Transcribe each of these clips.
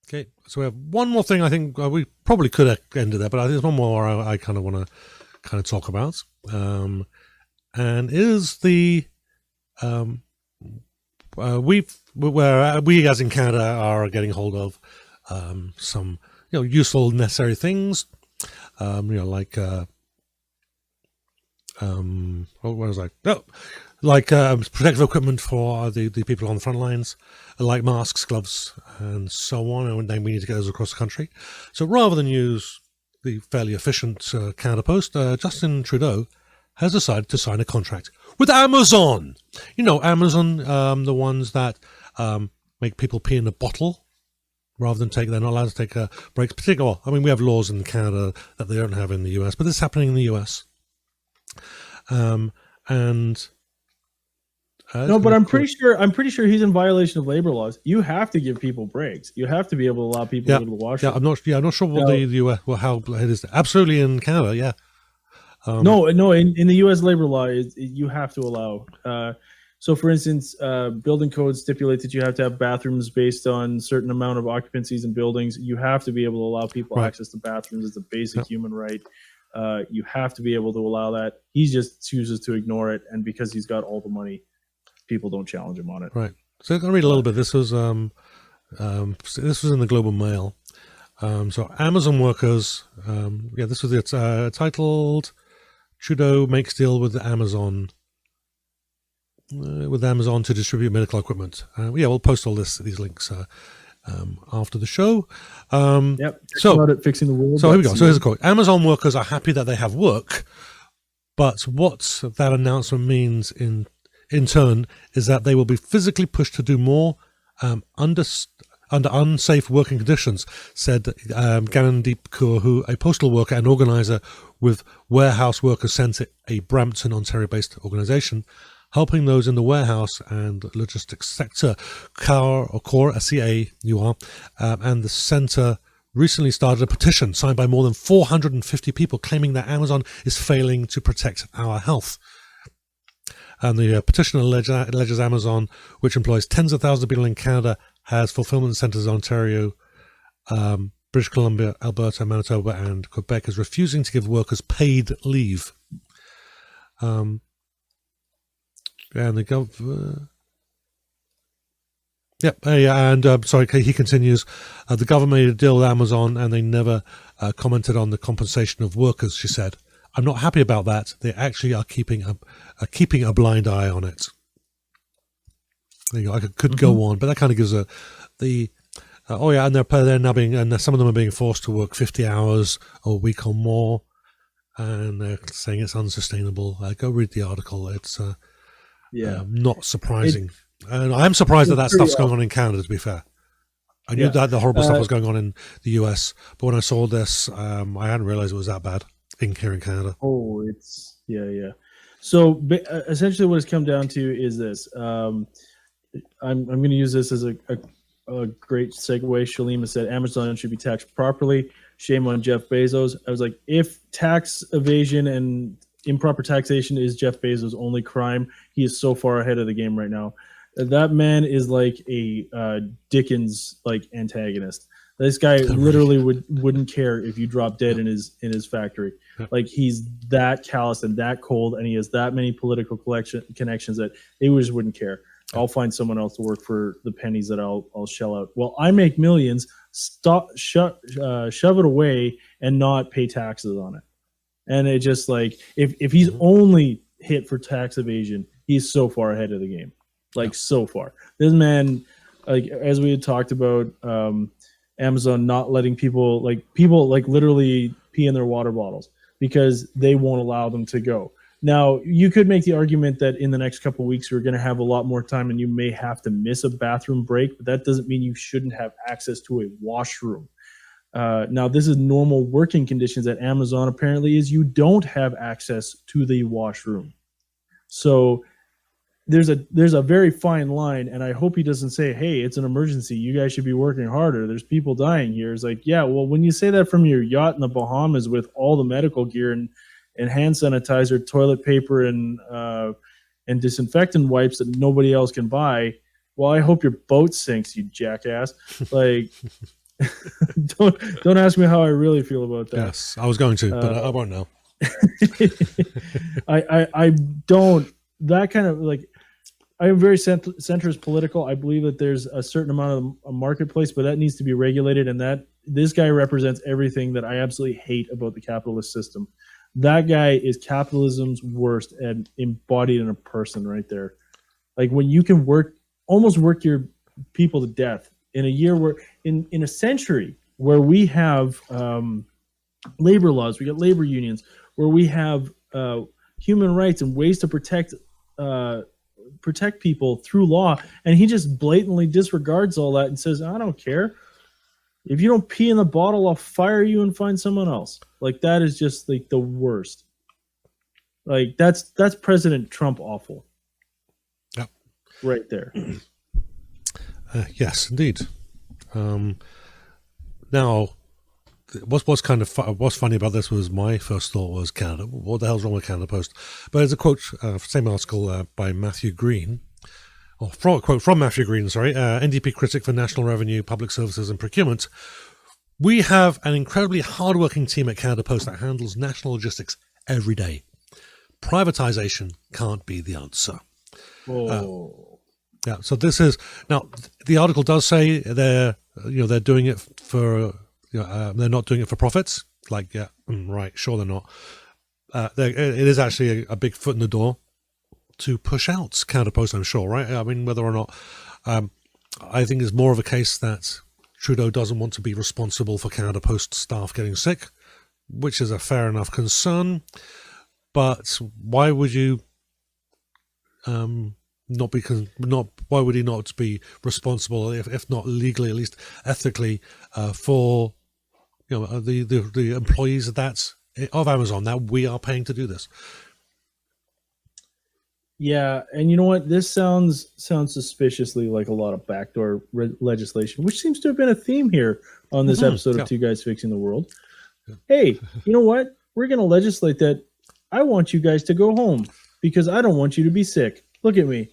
Okay, so we have one more thing. I think we probably could have ended there, but I think there's one more I kind of want to kind of talk about, and is the we as in Canada are getting hold of some useful, necessary things, like what was I? Oh, like protective equipment for the people on the front lines, like masks, gloves, and so on. And then we need to get those across the country. So rather than use the fairly efficient Canada Post, Justin Trudeau has decided to sign a contract with Amazon. Amazon, the ones that make people pee in a bottle rather than they're not allowed to take breaks. Particularly, I mean, we have laws in Canada that they don't have in the US, but this is happening in the US. No, but I'm pretty sure he's in violation of labor laws. You have to give people breaks. You have to be able to allow people to go to the washroom. I'm not sure what the US, how it is. Absolutely in Canada, yeah. No. In the U.S. labor law, you have to allow. So, for instance, building codes stipulate that you have to have bathrooms based on certain amount of occupancies in buildings. You have to be able to allow people access to bathrooms. It's a basic human right. You have to be able to allow that. He just chooses to ignore it, and because he's got all the money, people don't challenge him on it. Right. So I'm going to read a little bit. This was in the Global Mail. So Amazon workers. This was it. Titled Trudeau makes deal with Amazon. With Amazon to distribute medical equipment. We'll post all these links after the show. So about it, fixing the world. So here we go. So here's a quote. Amazon workers are happy that they have work, but what that announcement means in turn is that they will be physically pushed to do more under unsafe working conditions, said Ganandeep Kaur, who a postal worker and organizer with Warehouse Workers Centre, a Brampton, Ontario-based organisation, helping those in the warehouse and logistics sector. CAUR, C-A-U-R, and the centre recently started a petition signed by more than 450 people claiming that Amazon is failing to protect our health. And the petition alleges Amazon, which employs tens of thousands of people in Canada, has fulfillment centres in Ontario, British Columbia, Alberta, Manitoba, and Quebec, is refusing to give workers paid leave. And the he continues. The government made a deal with Amazon, and they never commented on the compensation of workers. She said, "I'm not happy about that. They actually are keeping a blind eye on it." There you go. I could go on, but that kind of gives and they're now being, and some of them are being forced to work 50 hours a week or more, and they're saying it's unsustainable. Go read the article. It's not surprising. And I'm surprised that stuff's going on in Canada, to be fair. I knew that the horrible stuff was going on in the US, but when I saw this, I hadn't realized it was that bad here in Canada. Oh, it's, So essentially what it's come down to is this. I'm going to use this as a great segue. Shalima said Amazon should be taxed properly. Shame on Jeff Bezos. I was like, if tax evasion and improper taxation is Jeff Bezos' only crime, he is so far ahead of the game right now. That man is like a Dickens antagonist. This guy literally wouldn't care if you drop dead in his factory. Like, he's that callous and that cold, and he has that many political connections that they just wouldn't care. I'll find someone else to work for the pennies that I'll shell out. Well, I make millions. Shove it away and not pay taxes on it. And it just if he's only hit for tax evasion, he's so far ahead of the game. So far. This man, as we had talked about, Amazon not letting people literally pee in their water bottles because they won't allow them to go. Now, you could make the argument that in the next couple of weeks, you're going to have a lot more time and you may have to miss a bathroom break, but that doesn't mean you shouldn't have access to a washroom. Now, this is normal working conditions at Amazon, apparently, is you don't have access to the washroom. So there's a very fine line, and I hope he doesn't say, hey, it's an emergency. You guys should be working harder. There's people dying here. It's like, yeah, well, when you say that from your yacht in the Bahamas with all the medical gear and hand sanitizer, toilet paper, and disinfectant wipes that nobody else can buy, well, I hope your boat sinks, you jackass. Don't ask me how I really feel about that. Yes, I was going to, but I won't now. I don't, that kind of like, I am very centrist political. I believe that there's a certain amount of a marketplace, but that needs to be regulated. And that this guy represents everything that I absolutely hate about the capitalist system. That guy is capitalism's worst and embodied in a person right there. Like when you can almost work your people to death in a year where, in a century where we have labor laws, we got labor unions, where we have human rights and ways to protect people through law, and he just blatantly disregards all that and says, I don't care. If you don't pee in the bottle, I'll fire you and find someone else. Like, that is just like the worst. Like, that's President Trump awful. Yep. Right there. Yes, indeed. Now, what's funny about this was my first thought was Canada. What the hell's wrong with Canada Post? But there's a quote, same article by Matthew Green, or a quote from Matthew Green, NDP critic for National Revenue, Public Services and Procurement. We have an incredibly hardworking team at Canada Post that handles national logistics every day. Privatization can't be the answer. Yeah, so this is, now the article does say they're doing it for, they're not doing it for profits. Like, yeah, right, sure they're not. It is actually a big foot in the door to push out Canada Post, I'm sure, right? I mean, whether or not, I think it's more of a case that Trudeau doesn't want to be responsible for Canada Post staff getting sick, which is a fair enough concern. But why would you why would he not be responsible, if not legally, at least ethically, for the employees of Amazon that we are paying to do this? Yeah, and you know what? This sounds suspiciously like a lot of backdoor legislation, which seems to have been a theme here on this episode of Two Guys Fixing the World. Yeah. Hey, you know what? We're going to legislate that I want you guys to go home because I don't want you to be sick. Look at me.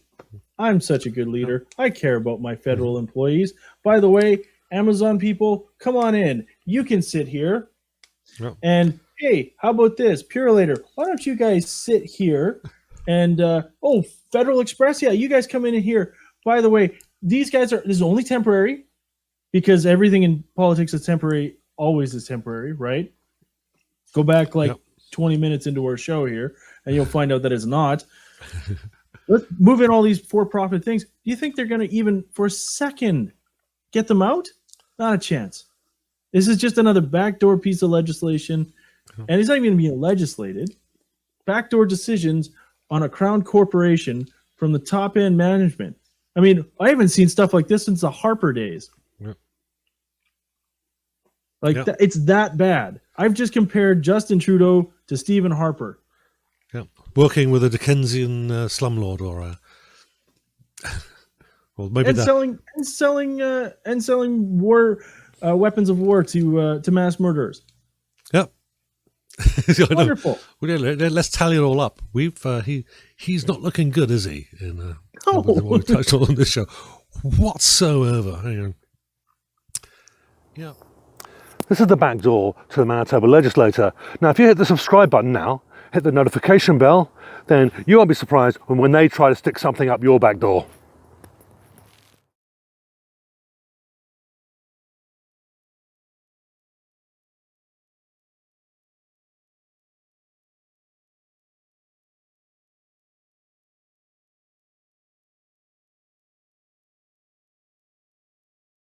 I'm such a good leader. I care about my federal employees. By the way, Amazon people, come on in. You can sit here. Yep. And hey, how about this? Purelator, why don't you guys sit here? And Federal Express, yeah, you guys come in here. By the way, this is only temporary because everything in politics is temporary, always is temporary, right? Go back 20 minutes into our show here, and you'll find out that it's not. Let's move in all these for-profit things. Do you think they're going to even for a second get them out? Not a chance. This is just another backdoor piece of legislation, and it's not even being legislated. Backdoor decisions on a crown corporation from the top end management. I mean, I haven't seen stuff like this since the Harper days. Yep. It's that bad. I've just compared Justin Trudeau to Stephen Harper. Yeah, working with a Dickensian slumlord, or well, maybe selling war weapons of war to mass murderers. Yep. Wonderful. Let's tally it all up. He's not looking good, is he? In what we've touched on this show whatsoever. Hang on. Yeah. This is the back door to the Manitoba legislature. Now, if you hit the subscribe button now, hit the notification bell, then you won't be surprised when they try to stick something up your back door.